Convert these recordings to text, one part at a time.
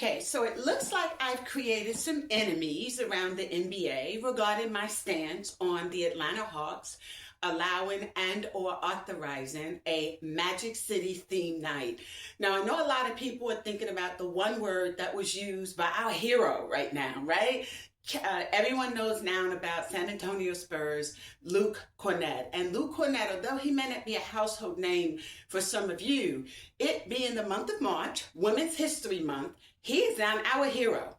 Okay, so it looks like I've created some enemies around the NBA regarding my stance on the Atlanta Hawks allowing and or authorizing a Magic City theme night. Now, I know a lot of people are thinking about the one word that was used by our hero right now, right? Everyone knows now about San Antonio Spurs, Luke Cornett. And Luke Cornett, although he may not be a household name for some of you, it being the month of March, Women's History Month, he is now our hero.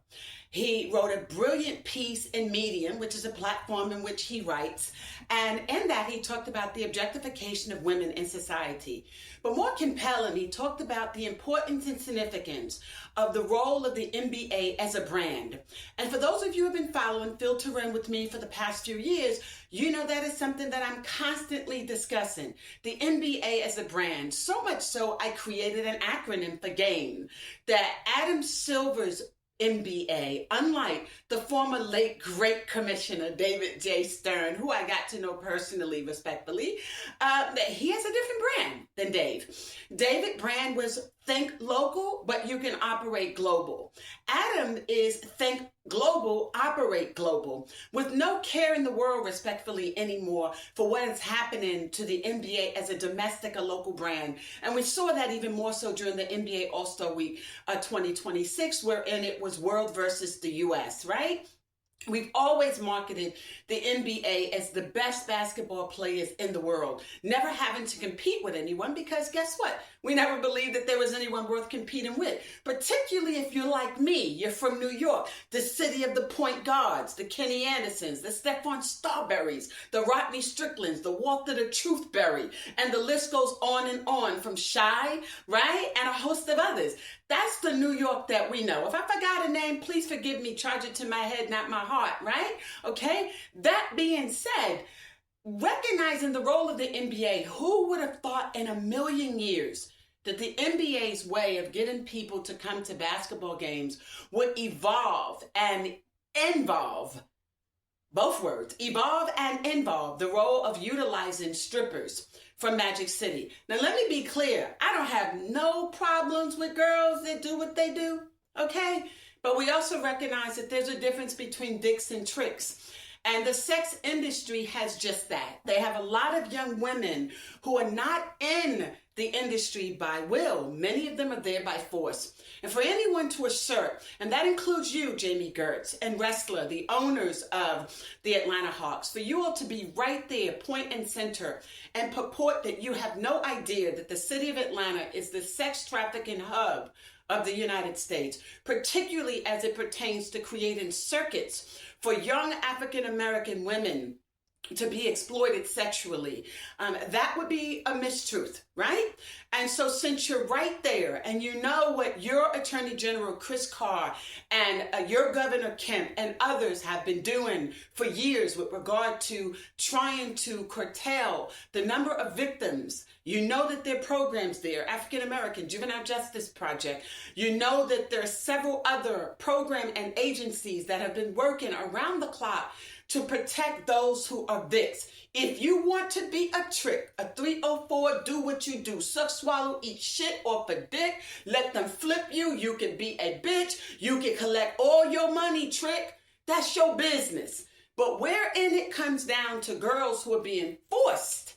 He wrote a brilliant piece in Medium, which is a platform in which he writes. And in that, he talked about the objectification of women in society. But more compelling, he talked about the importance and significance of the role of the NBA as a brand. And for those of you who have been following Filter In with me for the past few years, you know that is something that I'm constantly discussing. The NBA as a brand. So much so, I created an acronym for GAME. That Adam Silver's NBA, unlike the former late great commissioner David J. Stern, who I got to know personally, respectfully, he has a different brand than Dave. David brand was think local, but you can operate global. Adam is think global, operate global, with no care in the world, respectfully, anymore for what is happening to the NBA as a domestic or local brand. And we saw that even more so during the NBA All-Star Week 2026, wherein it was world versus the US, right? We've always marketed the NBA as the best basketball players in the world, never having to compete with anyone because guess what? We never believed that there was anyone worth competing with, particularly if you're like me. You're from New York, the city of the point guards, the Kenny Andersons, the Stephon Starberries, the Rodney Stricklands, the Walter the Truthberry, and the list goes on from Shy, right? And a host of others. That's the New York that we know. If I forgot a name, please forgive me. Charge it to my head, not my heart, right? Okay? That being said, recognizing the role of the NBA, who would have thought in a million years that the NBA's way of getting people to come to basketball games would evolve and involve, both words, evolve and involve the role of utilizing strippers from Magic City. Now, let me be clear. I don't have no problems with girls that do what they do, okay? But we also recognize that there's a difference between dicks and tricks. And the sex industry has just that. They have a lot of young women who are not in the industry by will. Many of them are there by force. And for anyone to assert, and that includes you, Jamie Gertz, and Wrestler, the owners of the Atlanta Hawks, for you all to be right there, point and center, and purport that you have no idea that the city of Atlanta is the sex trafficking hub of the United States, particularly as it pertains to creating circuits for young African-American women to be exploited sexually. That would be a mistruth, right? And so since you're right there and you know what your Attorney General Chris Carr and your Governor Kemp and others have been doing for years with regard to trying to curtail the number of victims, you know that there are programs there, African American Juvenile Justice Project. You know that there are several other programs and agencies that have been working around the clock to protect those who are victims. If you want to be a trick, a 304, do what you do. Suck, swallow, eat shit off a dick. Let them flip you. You can be a bitch. You can collect all your money, trick. That's your business. But wherein it comes down to girls who are being forced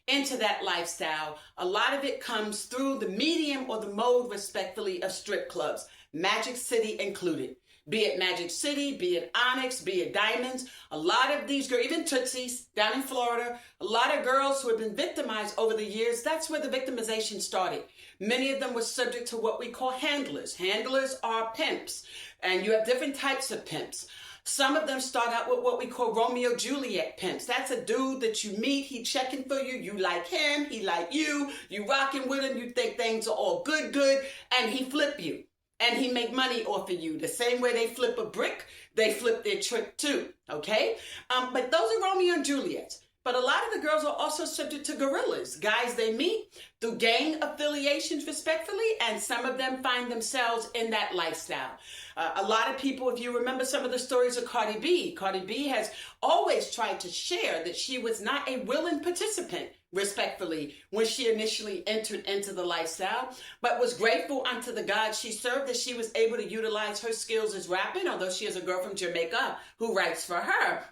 into that lifestyle, a lot of it comes through the medium or the mode, respectfully, of strip clubs, Magic City included. Be it Magic City, be it Onyx, be it Diamonds, a lot of these girls, even Tootsie's down in Florida, a lot of girls who have been victimized over the years, that's where the victimization started. Many of them were subject to what we call handlers. Handlers are pimps, and you have different types of pimps. Some of them start out with what we call Romeo Juliet pimps. That's a dude that you meet, he checking for you, you like him, he like you rocking with him, you think things are all good, and he flip you. And he make money off of you. The same way they flip a brick, they flip their trick too, okay? But those are Romeo and Juliets. But a lot of the girls are also subject to gorillas, guys they meet through gang affiliations, respectfully, and some of them find themselves in that lifestyle. A lot of people, if you remember some of the stories of Cardi B has always tried to share that she was not a willing participant respectfully, when she initially entered into the lifestyle, but was grateful unto the God she served that she was able to utilize her skills as rapping, although she is a girl from Jamaica who writes for her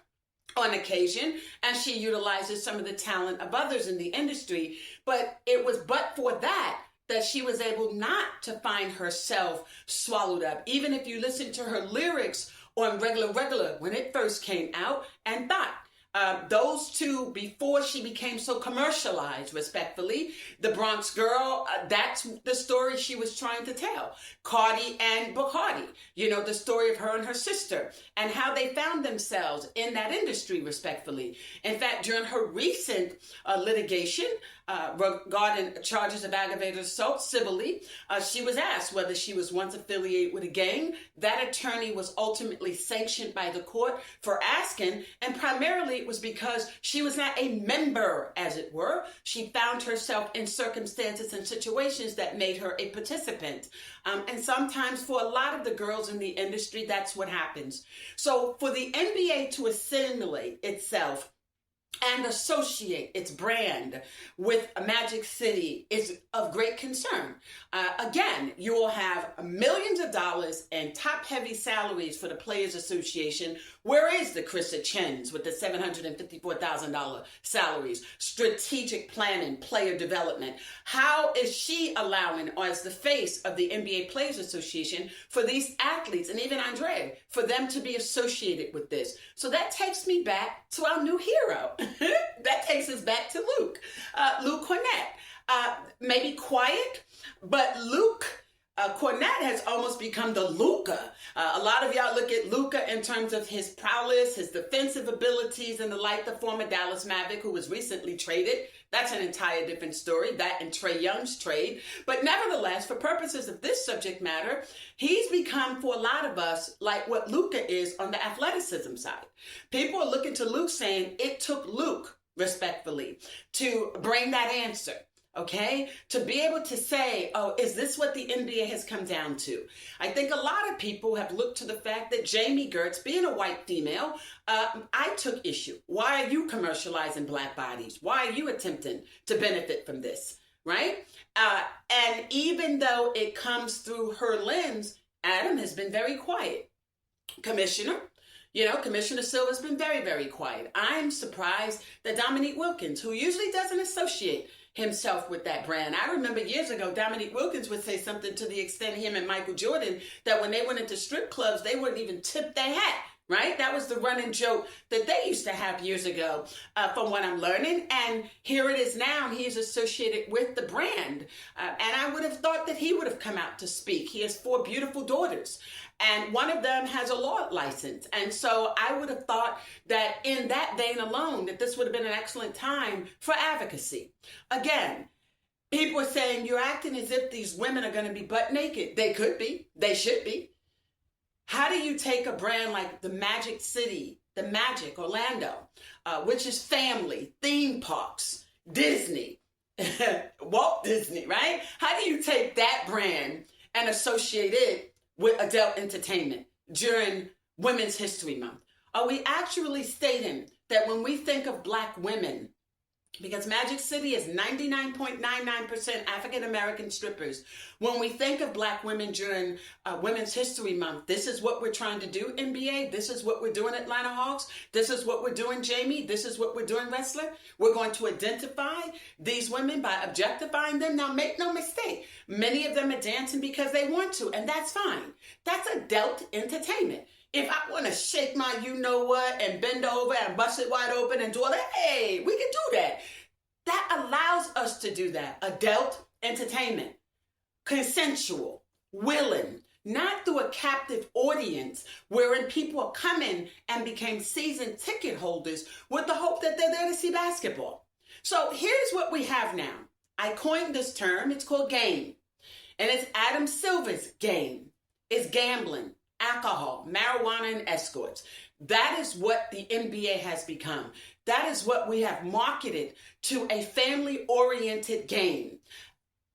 on occasion, and she utilizes some of the talent of others in the industry. But it was but for that she was able not to find herself swallowed up. Even if you listen to her lyrics on Regular when it first came out, and Thought. Those two, before she became so commercialized, respectfully, the Bronx Girl, that's the story she was trying to tell. Cardi and Bacardi, the story of her and her sister and how they found themselves in that industry, respectfully. In fact, during her recent litigation regarding charges of aggravated assault civilly, she was asked whether she was once affiliated with a gang. That attorney was ultimately sanctioned by the court for asking, and primarily it was because she was not a member, as it were. She found herself in circumstances and situations that made her a participant. And sometimes for a lot of the girls in the industry, that's what happens. So for the NBA to assimilate itself and associate its brand with Magic City is of great concern. Again, you will have millions of dollars and top-heavy salaries for the Players Association. Where is the Krista Chen's with the $754,000 salaries? Strategic planning, player development. How is she allowing, or as the face of the NBA Players Association, for these athletes, and even Andre, for them to be associated with this? So that takes me back to our new hero. That takes us back to Luke Cornett. Maybe quiet, but Luke Cornett has almost become the Luka. A lot of y'all look at Luka in terms of his prowess, his defensive abilities, and the like. The former Dallas Maverick, who was recently traded. That's an entire different story, that and Trae Young's trade. But nevertheless, for purposes of this subject matter, he's become, for a lot of us, like what Luka is on the athleticism side. People are looking to Luke saying it took Luke, respectfully, to bring that answer. Okay, to be able to say, oh, is this what the NBA has come down to? I think a lot of people have looked to the fact that Jamie Gertz, being a white female, I took issue. Why are you commercializing black bodies? Why are you attempting to benefit from this, right? And even though it comes through her lens, Adam has been very quiet. Commissioner Silva's been very, very quiet. I'm surprised that Dominique Wilkins, who usually doesn't associate himself with that brand. I remember years ago, Dominique Wilkins would say something to the extent, him and Michael Jordan, that when they went into strip clubs, they wouldn't even tip their hat, right? That was the running joke that they used to have years ago, from what I'm learning. And here it is now, he's associated with the brand. And I would have thought that he would have come out to speak. He has 4 beautiful daughters, and one of them has a law license. And so I would have thought that in that vein alone, that this would have been an excellent time for advocacy. Again, people are saying you're acting as if these women are going to be butt naked. They could be. They should be. How do you take a brand like the Magic City, the Magic Orlando, which is family, theme parks, Disney, Walt Disney, right? How do you take that brand and associate it with adult entertainment during Women's History Month? Are we actually stating that when we think of Black women, because Magic City is 99.99% African-American strippers, when we think of Black women during Women's History Month, this is what we're trying to do, NBA. This is what we're doing, Atlanta Hawks. This is what we're doing, Jamie. This is what we're doing, Wrestler. We're going to identify these women by objectifying them. Now, make no mistake, many of them are dancing because they want to, and that's fine. That's adult entertainment. If I want to shake my you-know-what and bend over and bust it wide open and do all that, hey, we can do that. That allows us to do that. Adult entertainment. Consensual. Willing. Not through a captive audience wherein people are coming and became season ticket holders with the hope that they're there to see basketball. So here's what we have now. I coined this term. It's called game. And it's Adam Silver's game. It's gambling, alcohol, marijuana, and escorts. That is what the NBA has become. That is what we have marketed to a family-oriented game.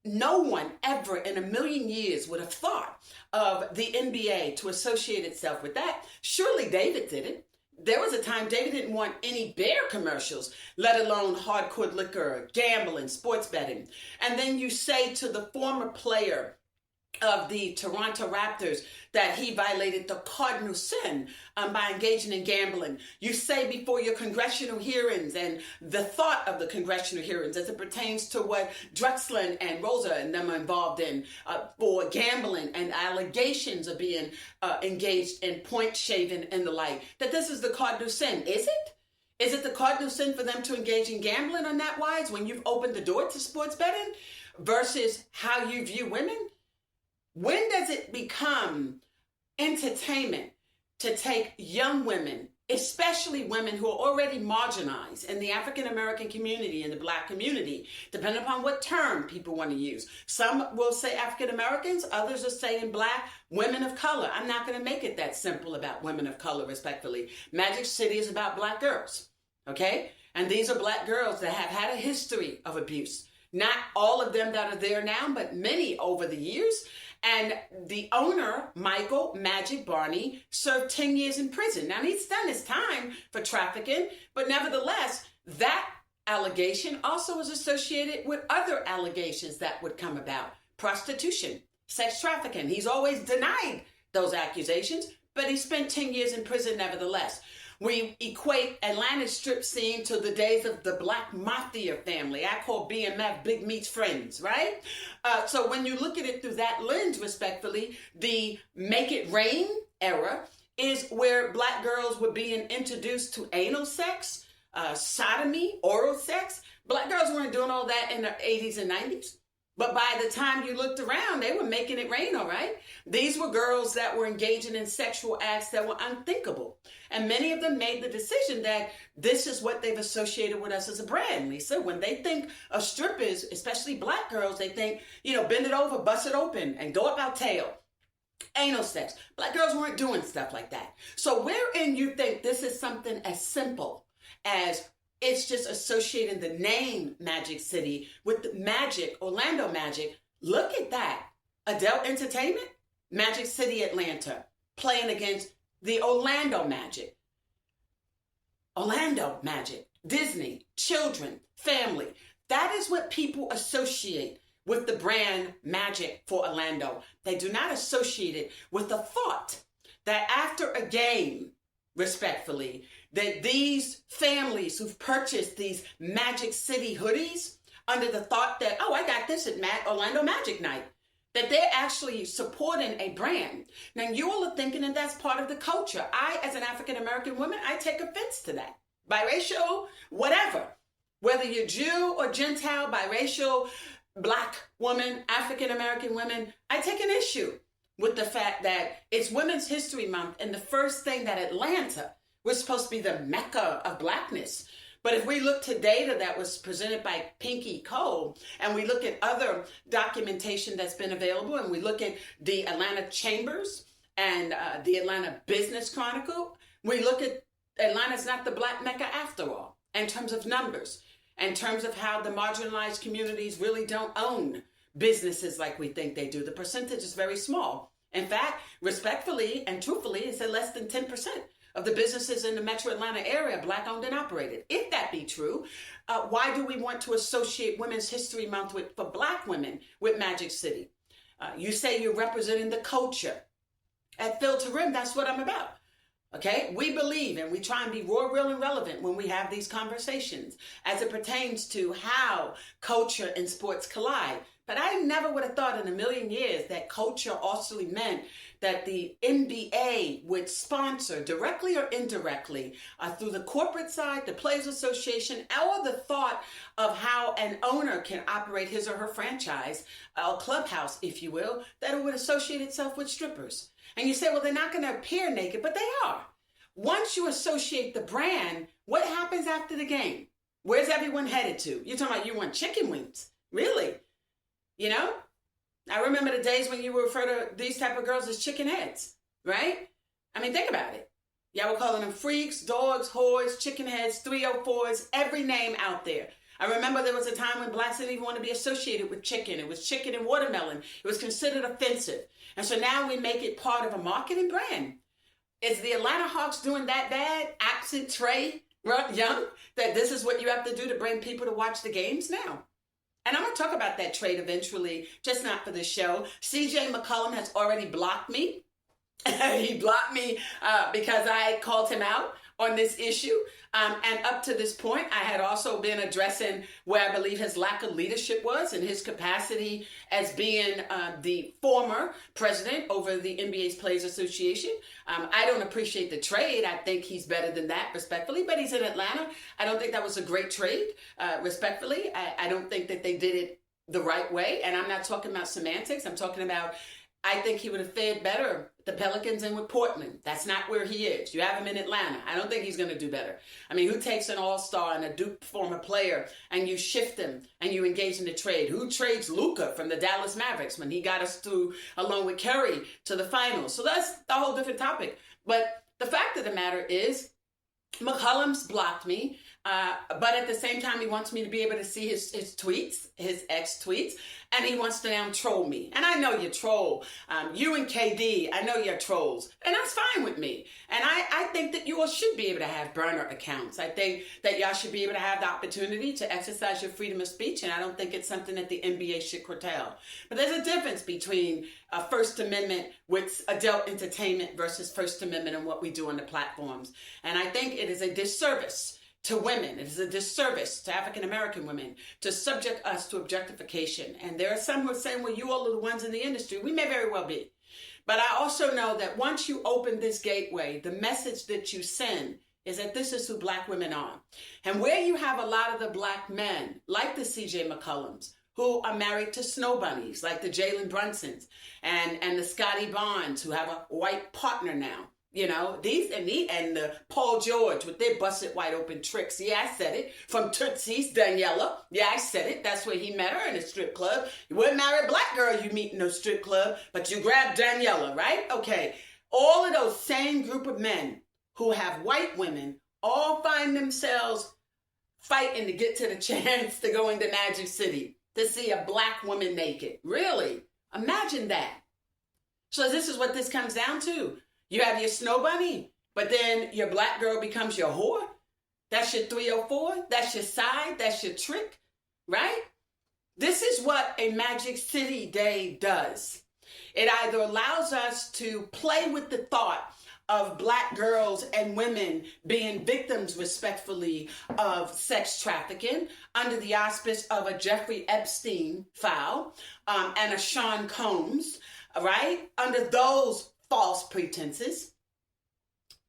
No one ever in a million years would have thought of the NBA to associate itself with that. Surely David did it. there was a time David didn't want any beer commercials, let alone hardcore liquor, gambling, sports betting. And then you say to the former player of the Toronto Raptors that he violated the cardinal sin by engaging in gambling. You say before your congressional hearings and the thought of the congressional hearings as it pertains to what Drexler and Rosa and them are involved in for gambling and allegations of being engaged in point shaving and the like, that this is the cardinal sin. Is it? Is it the cardinal sin for them to engage in gambling on that wise when you've opened the door to sports betting versus how you view women? When does it become entertainment to take young women, especially women who are already marginalized in the African American community and the Black community, depending upon what term people want to use? Some will say African Americans, others are saying Black, women of color. I'm not going to make it that simple about women of color, respectfully. Magic City is about Black girls, okay? And these are Black girls that have had a history of abuse. Not all of them that are there now, but many over the years. And the owner, Michael Magic Barney, served 10 years in prison. Now, he's done his time for trafficking, but nevertheless, that allegation also was associated with other allegations that would come about. Prostitution, sex trafficking. He's always denied those accusations, but he spent 10 years in prison nevertheless. We equate Atlanta's strip scene to the days of the Black Mafia family. I call BMF Big Meat's friends, right? So when you look at it through that lens, respectfully, the Make It Rain era is where Black girls were being introduced to anal sex, sodomy, oral sex. Black girls weren't doing all that in the 80s and 90s. But by the time you looked around, they were making it rain, all right? These were girls that were engaging in sexual acts that were unthinkable. And many of them made the decision that this is what they've associated with us as a brand, Lisa. When they think of strippers, especially Black girls, they think, bend it over, bust it open, and go up our tail. Anal sex. Black girls weren't doing stuff like that. So wherein you think this is something as simple as it's just associating the name Magic City with the Magic, Orlando Magic. Look at that. Adult Entertainment, Magic City, Atlanta, playing against the Orlando Magic. Orlando Magic, Disney, children, family. That is what people associate with the brand Magic for Orlando. They do not associate it with the thought that after a game, respectfully, that these families who've purchased these Magic City hoodies under the thought that, oh, I got this at Orlando Magic Night, that they're actually supporting a brand. Now, you all are thinking that that's part of the culture. I, as an African-American woman, I take offense to that. Biracial, whatever. Whether you're Jew or Gentile, biracial, Black woman, African-American women, I take an issue with the fact that it's Women's History Month, and the first thing that Atlanta was supposed to be the Mecca of Blackness. But if we look to data that was presented by Pinky Cole, and we look at other documentation that's been available, and we look at the Atlanta Chambers and the Atlanta Business Chronicle, we look at Atlanta's not the Black Mecca after all, in terms of numbers, in terms of how the marginalized communities really don't own businesses like we think they do. The percentage is very small. In fact, respectfully and truthfully, it's at less than 10% of the businesses in the metro Atlanta area, Black owned and operated. If that be true, why do we want to associate Women's History Month for Black women with Magic City? You say you're representing the culture. At Filter Rim, that's what I'm about. Okay, we believe and we try and be raw, real, and relevant when we have these conversations as it pertains to how culture and sports collide. But I never would have thought in a million years that culture also meant that the NBA would sponsor, directly or indirectly, through the corporate side, the Players Association, or the thought of how an owner can operate his or her franchise, a clubhouse, if you will, that it would associate itself with strippers. And you say, well, they're not going to appear naked, but they are. Once you associate the brand, what happens after the game? Where's everyone headed to? You're talking about you want chicken wings. Really? I remember the days when you would refer to these type of girls as chicken heads, right? I mean, think about it. Y'all were calling them freaks, dogs, whores, chicken heads, 304s, every name out there. I remember there was a time when Blacks didn't even want to be associated with chicken. It was chicken and watermelon. It was considered offensive. And so now we make it part of a marketing brand. Is the Atlanta Hawks doing that bad, absent Trey Young, that this is what you have to do to bring people to watch the games now? And I'm going to talk about that trade eventually, just not for the show. CJ McCollum has already blocked me. He blocked me because I called him out on this issue. And up to this point, I had also been addressing where I believe his lack of leadership was in his capacity as being the former president over the NBA's Players Association. I don't appreciate the trade. I think he's better than that, respectfully, but he's in Atlanta. I don't think that was a great trade, respectfully. I don't think that they did it the right way. And I'm not talking about semantics. I'm talking about, I think he would have fared better with the Pelicans and with Portland. That's not where he is. You have him in Atlanta. I don't think he's going to do better. I mean, who takes an all-star and a Duke former player and you shift him and you engage in the trade? Who trades Luka from the Dallas Mavericks when he got us through, along with Curry, to the finals? So that's a whole different topic. But the fact of the matter is, McCollum's blocked me. But at the same time, he wants me to be able to see his tweets, his ex-tweets, and he wants to now troll me. And I know you troll. You and KD, I know you're trolls, and that's fine with me. And I think that you all should be able to have burner accounts. I think that y'all should be able to have the opportunity to exercise your freedom of speech, and I don't think it's something that the NBA should curtail. But there's a difference between First Amendment with adult entertainment versus First Amendment and what we do on the platforms. And I think it is a disservice to women. It is a disservice to African-American women to subject us to objectification. And there are some who are saying, well, you all are the ones in the industry. We may very well be. But I also know that once you open this gateway, the message that you send is that this is who Black women are. And where you have a lot of the Black men, like the CJ McCollums, who are married to snow bunnies, like the Jalen Brunsons and the Scotty Barnes, who have a white partner now. You know, these and the Paul George with their busted wide open tricks. Yeah, I said it. From Tootsie's, Daniela. Yeah, I said it. That's where he met her, in a strip club. You wouldn't marry a Black girl you meet in no strip club, but you grab Daniela, right? Okay. All of those same group of men who have white women all find themselves fighting to get to the chance to go into Magic City to see a Black woman naked. Really? Imagine that. So this is what this comes down to. You have your snow bunny, but then your Black girl becomes your whore. That's your 304. That's your side. That's your trick, right? This is what a Magic City day does. It either allows us to play with the thought of Black girls and women being victims, respectfully, of sex trafficking under the auspice of a Jeffrey Epstein file and a Sean Combs, right? Under those false pretenses,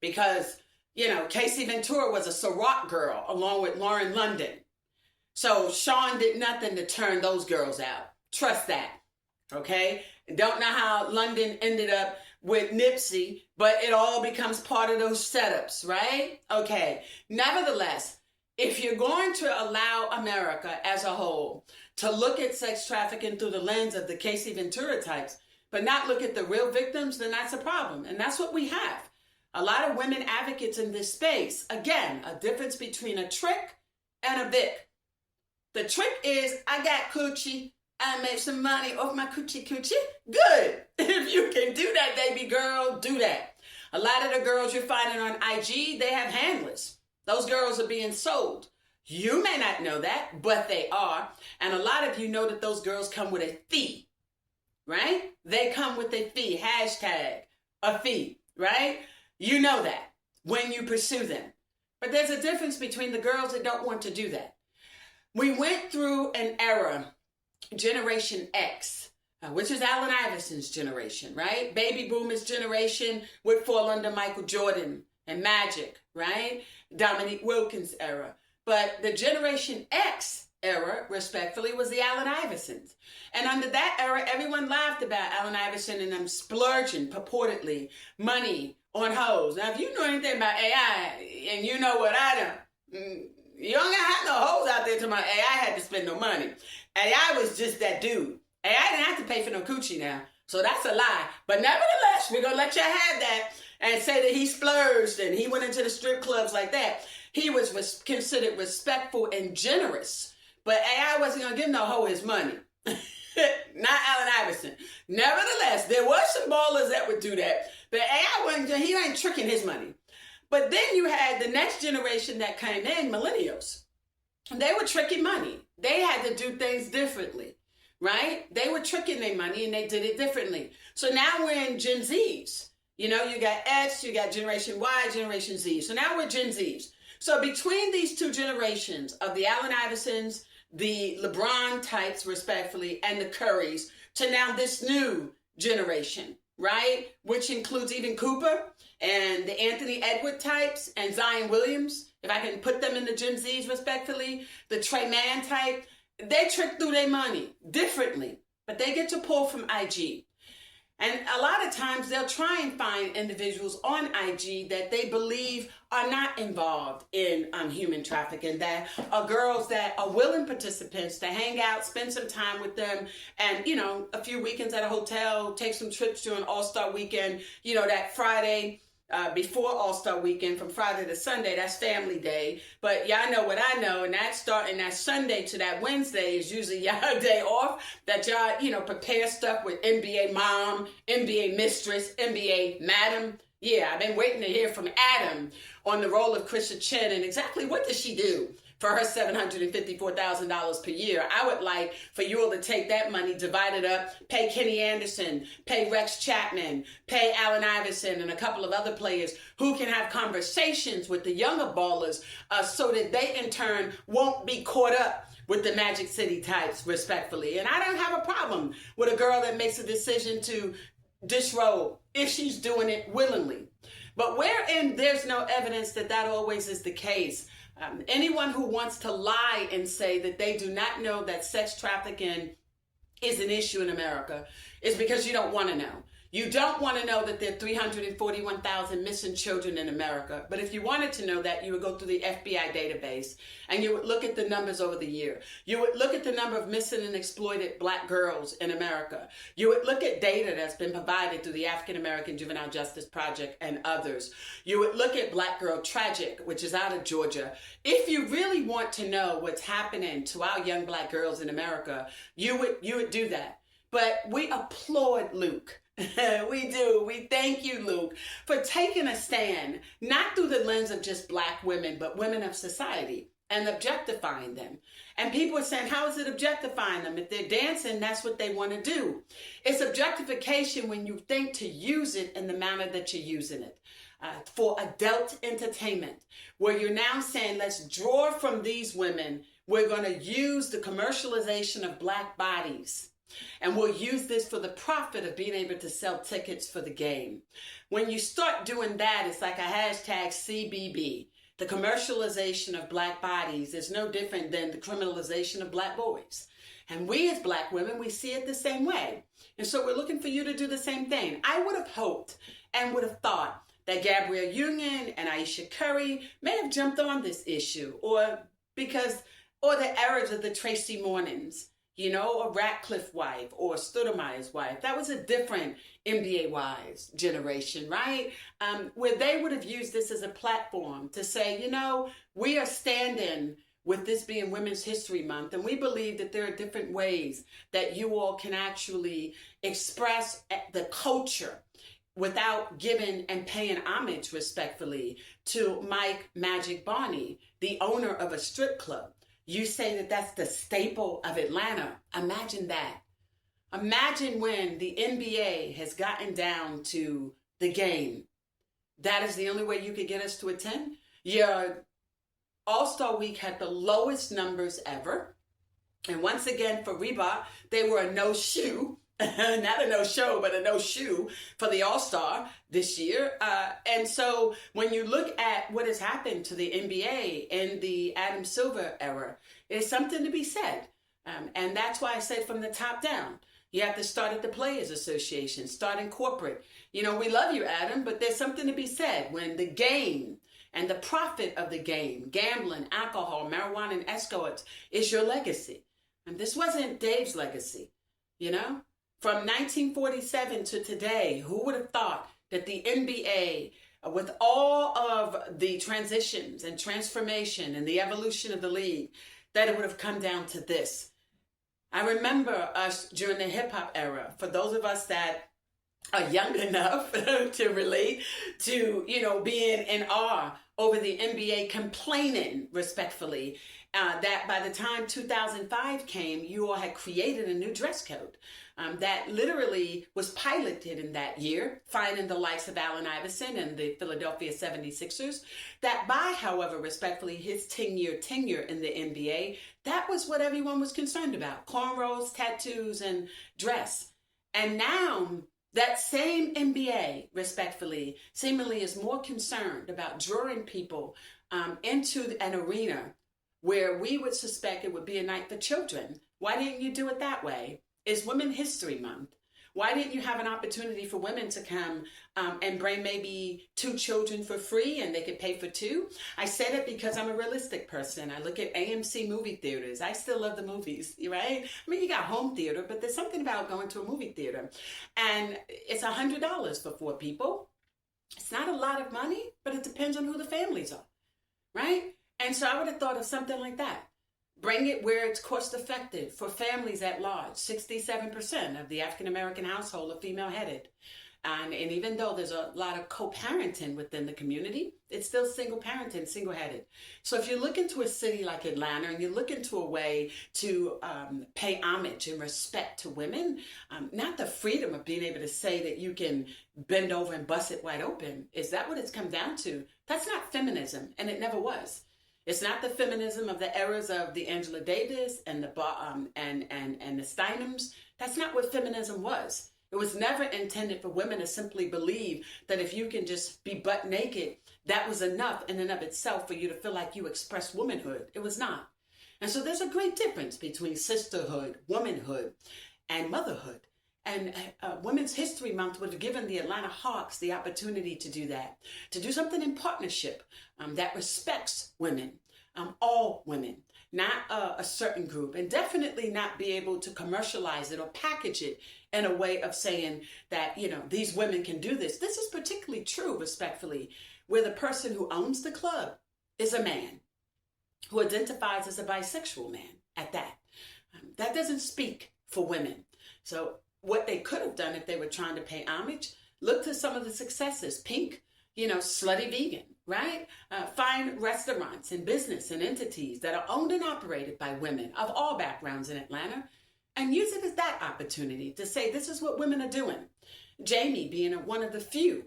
because, you know, Casey Ventura was a Ciroc girl along with Lauren London. So Sean did nothing to turn those girls out. Trust that. Okay? Don't know how London ended up with Nipsey, but it all becomes part of those setups, right? Okay. Nevertheless, if you're going to allow America as a whole to look at sex trafficking through the lens of the Casey Ventura types, but not look at the real victims, then that's a problem. And that's what we have. A lot of women advocates in this space. Again, a difference between a trick and a Vic. The trick is, I got coochie. I made some money off my coochie. Good. If you can do that, baby girl, do that. A lot of the girls you're finding on IG, they have handlers. Those girls are being sold. You may not know that, but they are. And a lot of you know that those girls come with a fee. Right? They come with a fee, hashtag a fee, right? You know that when you pursue them. But there's a difference between the girls that don't want to do that. We went through an era, Generation X, which is Allen Iverson's generation, right? Baby boomers generation would fall under Michael Jordan and Magic, right? Dominique Wilkins era. But the Generation X era, respectfully, was the Allen Iversons. And under that era, everyone laughed about Allen Iverson and them splurging, purportedly, money on hoes. Now, if you know anything about AI, and you know what I know, you don't have no hoes out there till my AI had to spend no money. AI was just that dude. AI didn't have to pay for no coochie now. So that's a lie. But nevertheless, we're going to let you have that and say that he splurged and he went into the strip clubs like that. He was considered respectful and generous. But AI wasn't going to give no hoe his money. Not Allen Iverson. Nevertheless, there were some ballers that would do that. But AI wasn't, he ain't tricking his money. But then you had the next generation that came in, millennials. They were tricking money. They had to do things differently, right? They were tricking their money and they did it differently. So now we're in Gen Zs. You know, you got X, you got Generation Y, Generation Z. So now we're Gen Zs. So between these two generations of the Allen Iversons, the LeBron types, respectfully, and the Currys, to now this new generation, right? Which includes even Cooper and the Anthony Edward types and Zion Williams, if I can put them in the Gen Zs, respectfully, the Trey Mann type, they trick through their money differently, but they get to pull from IG. And a lot of times they'll try and find individuals on IG that they believe are not involved in human trafficking, that are girls that are willing participants to hang out, spend some time with them, and, you know, a few weekends at a hotel, take some trips during All-Star Weekend, you know, that Friday before All-Star Weekend, from Friday to Sunday, that's family day. But y'all know what I know, and that starting that Sunday to that Wednesday is usually y'all day off, that y'all, you know, prepare stuff with NBA mom, NBA mistress, NBA madam. Yeah, I've been waiting to hear from Adam on the role of Krisha Chin and exactly what does she do for her $754,000 per year. I would like for you all to take that money, divide it up, pay Kenny Anderson, pay Rex Chapman, pay Allen Iverson, and a couple of other players who can have conversations with the younger ballers so that they in turn won't be caught up with the Magic City types, respectfully. And I don't have a problem with a girl that makes a decision to disrobe if she's doing it willingly. But wherein there's no evidence that that always is the case, anyone who wants to lie and say that they do not know that sex trafficking is an issue in America is because you don't want to know. You don't want to know that there are 341,000 missing children in America. But if you wanted to know that, you would go through the FBI database and you would look at the numbers over the year. You would look at the number of missing and exploited Black girls in America. You would look at data that's been provided through the African American Juvenile Justice Project and others. You would look at Black Girl Tragic, which is out of Georgia. If you really want to know what's happening to our young Black girls in America, you would do that. But we applaud Luke. We do. We thank you, Luke, for taking a stand, not through the lens of just Black women, but women of society, and objectifying them. And people are saying, how is it objectifying them? If they're dancing, that's what they want to do. It's objectification when you think to use it in the manner that you're using it. For adult entertainment, where you're now saying, let's draw from these women. We're going to use the commercialization of Black bodies. And we'll use this for the profit of being able to sell tickets for the game. When you start doing that, it's like a hashtag CBB. The commercialization of Black bodies is no different than the criminalization of Black boys. And we as Black women, we see it the same way. And so we're looking for you to do the same thing. I would have hoped and would have thought that Gabrielle Union and Aisha Curry may have jumped on this issue, or the errors of the Tracy Mornings, you know, a Ratcliffe wife or Stoudemire's wife. That was a different NBA wives generation, right? Where they would have used this as a platform to say, you know, we are standing with this being Women's History Month, and we believe that there are different ways that you all can actually express the culture without giving and paying homage, respectfully, to Mike Magic Barney, the owner of a strip club. You say that that's the staple of Atlanta. Imagine that. Imagine when the NBA has gotten down to the game. That is the only way you could get us to attend. Your All-Star Week had the lowest numbers ever. And once again, for Reebok, they were a no-shoe. Not a no-show, but a no-shoe for the All-Star this year. And so when you look at what has happened to the NBA in the Adam Silver era, it's something to be said. And that's why I said from the top down, you have to start at the Players Association, start in corporate. You know, we love you, Adam, but there's something to be said when the game and the profit of the game, gambling, alcohol, marijuana, and escorts, is your legacy. And this wasn't Dave's legacy, you know? From 1947 to today, who would have thought that the NBA, with all of the transitions and transformation and the evolution of the league, that it would have come down to this? I remember us during the hip hop era, for those of us that are young enough to relate to, being in awe over the NBA complaining respectfully that by the time 2005 came, you all had created a new dress code that literally was piloted in that year, finding the likes of Allen Iverson and the Philadelphia 76ers. That by, however, respectfully, his 10-year tenure in the NBA, that was what everyone was concerned about: cornrows, tattoos, and dress. And now that same NBA, respectfully, seemingly is more concerned about drawing people into an arena where we would suspect it would be a night for children. Why didn't you do it that way? It's Women's History Month. Why didn't you have an opportunity for women to come and bring maybe 2 children for free and they could pay for 2? I said it because I'm a realistic person. I look at AMC movie theaters. I still love the movies, right? I mean, you got home theater, but there's something about going to a movie theater. And it's $100 for 4 people. It's not a lot of money, but it depends on who the families are, right? And so I would have thought of something like that. Bring it where it's cost effective for families at large. 67% of the African American household are female headed. And even though there's a lot of co-parenting within the community, it's still single parenting, single headed. So if you look into a city like Atlanta and you look into a way to pay homage and respect to women, not the freedom of being able to say that you can bend over and bust it wide open, is that what it's come down to? That's not feminism, and it never was. It's not the feminism of the eras of the Angela Davis and the and the Steinems. That's not what feminism was. It was never intended for women to simply believe that if you can just be butt naked, that was enough in and of itself for you to feel like you expressed womanhood. It was not. And so there's a great difference between sisterhood, womanhood, and motherhood. And Women's History Month would have given the Atlanta Hawks the opportunity to do that, to do something in partnership that respects women, all women, not a certain group, and definitely not be able to commercialize it or package it in a way of saying that, these women can do this. This is particularly true, respectfully, where the person who owns the club is a man who identifies as a bisexual man at that. That doesn't speak for women. So what they could have done if they were trying to pay homage, look to some of the successes. Pink, slutty vegan, right? Find restaurants and business and entities that are owned and operated by women of all backgrounds in Atlanta, and use it as that opportunity to say, this is what women are doing. Jamie, being one of the few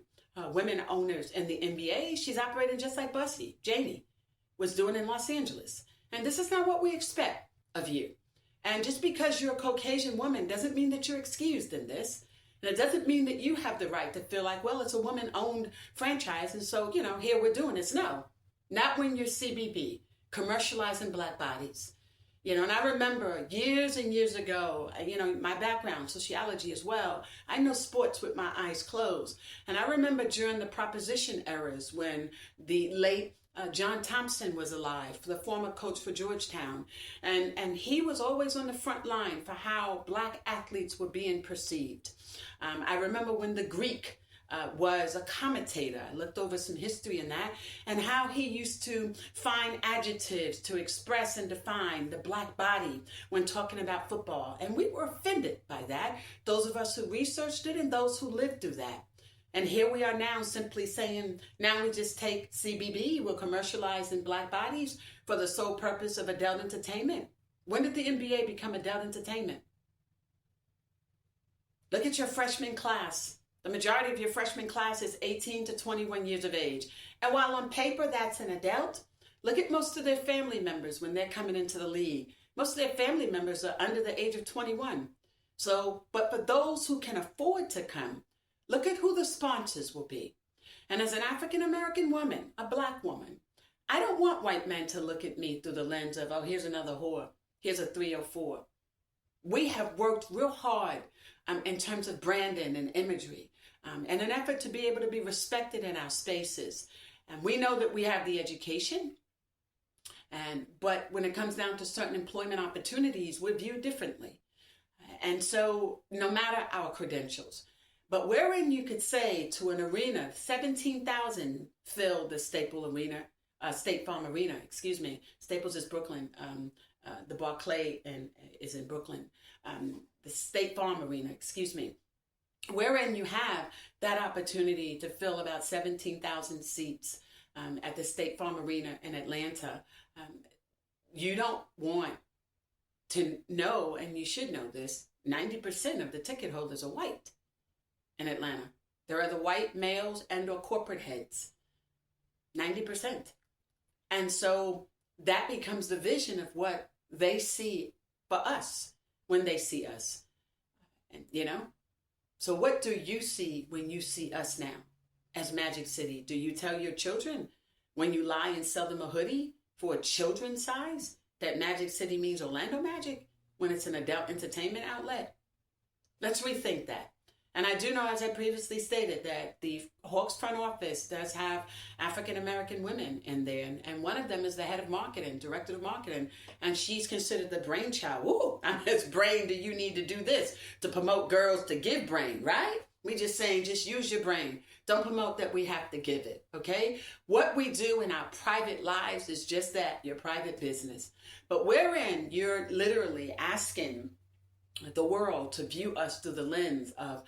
women owners in the NBA, she's operating just like Bussy, Jamie, was doing in Los Angeles. And this is not what we expect of you. And just because you're a Caucasian woman doesn't mean that you're excused in this. And it doesn't mean that you have the right to feel like, well, it's a woman-owned franchise, and so, here we're doing this. No, not when you're CBB, commercializing Black bodies. And I remember years and years ago, my background, sociology as well, I know sports with my eyes closed. And I remember during the proposition eras when the late John Thompson was alive, the former coach for Georgetown, and he was always on the front line for how Black athletes were being perceived. I remember when the Greek was a commentator. I looked over some history in that, and how he used to find adjectives to express and define the Black body when talking about football. And we were offended by that, those of us who researched it and those who lived through that. And here we are now simply saying, now we just take CBB, we'll commercialize in Black bodies for the sole purpose of adult entertainment. When did the NBA become adult entertainment? Look at your freshman class. The majority of your freshman class is 18 to 21 years of age. And while on paper that's an adult, look at most of their family members when they're coming into the league. Most of their family members are under the age of 21. So, but for those who can afford to come, look at who the sponsors will be. And as an African-American woman, a Black woman, I don't want white men to look at me through the lens of, oh, here's another whore. Here's a 304. We have worked real hard in terms of branding and imagery in an effort to be able to be respected in our spaces. And we know that we have the education, but when it comes down to certain employment opportunities, we're viewed differently. And so no matter our credentials, but wherein you could say to an arena, 17,000 filled the State Farm Arena, Staples is Brooklyn. The Barclay is in Brooklyn. The State Farm Arena, wherein you have that opportunity to fill about 17,000 seats at the State Farm Arena in Atlanta. You don't want to know, and you should know this, 90% of the ticket holders are white in Atlanta. They're either white males and or corporate heads. 90%. And so that becomes the vision of what they see for us when they see us. And, so what do you see when you see us now as Magic City? Do you tell your children when you lie and sell them a hoodie for a children's size that Magic City means Orlando Magic when it's an adult entertainment outlet? Let's rethink that. And I do know, as I previously stated, that the Hawks front office does have African-American women in there. And one of them is the head of marketing, director of marketing. And she's considered the brainchild. Ooh, how much brain do you need to do this to promote girls to give brain, right? We just saying, just use your brain. Don't promote that we have to give it, okay? What we do in our private lives is just that, your private business. But wherein you're literally asking the world to view us through the lens of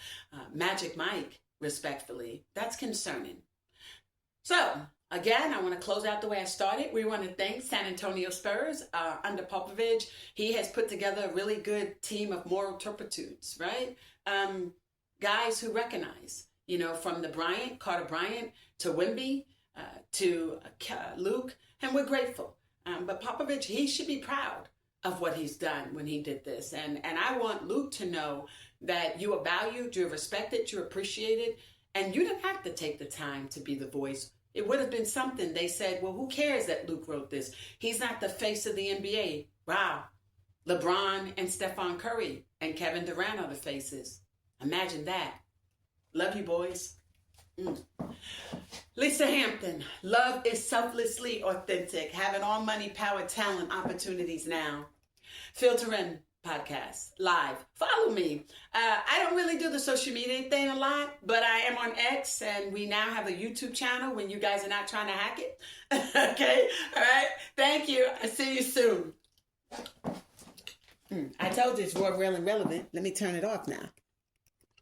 Magic Mike, respectfully, that's concerning. So, again, I want to close out the way I started. We want to thank San Antonio Spurs under Popovich. He has put together a really good team of moral turpitudes, right? Guys who recognize, from the Carter Bryant, to Wemby, to Luke, and we're grateful. But Popovich, he should be proud of what he's done when he did this. And I want Luke to know that you are valued, you're respected, you're appreciated, and you didn't have to take the time to be the voice. It would have been something. They said, well, who cares that Luke wrote this? He's not the face of the NBA. Wow. LeBron and Stephen Curry and Kevin Durant are the faces. Imagine that. Love you, boys. Lisa Hampton, love is selflessly authentic. Having all money, power, talent, opportunities now. Filtering podcast live. Follow me. I don't really do the social media thing a lot, but I am on X, and we now have a YouTube channel when you guys are not trying to hack it. Okay? All right? Thank you. I'll see you soon. I told you it's raw, real, and relevant. Let me turn it off now.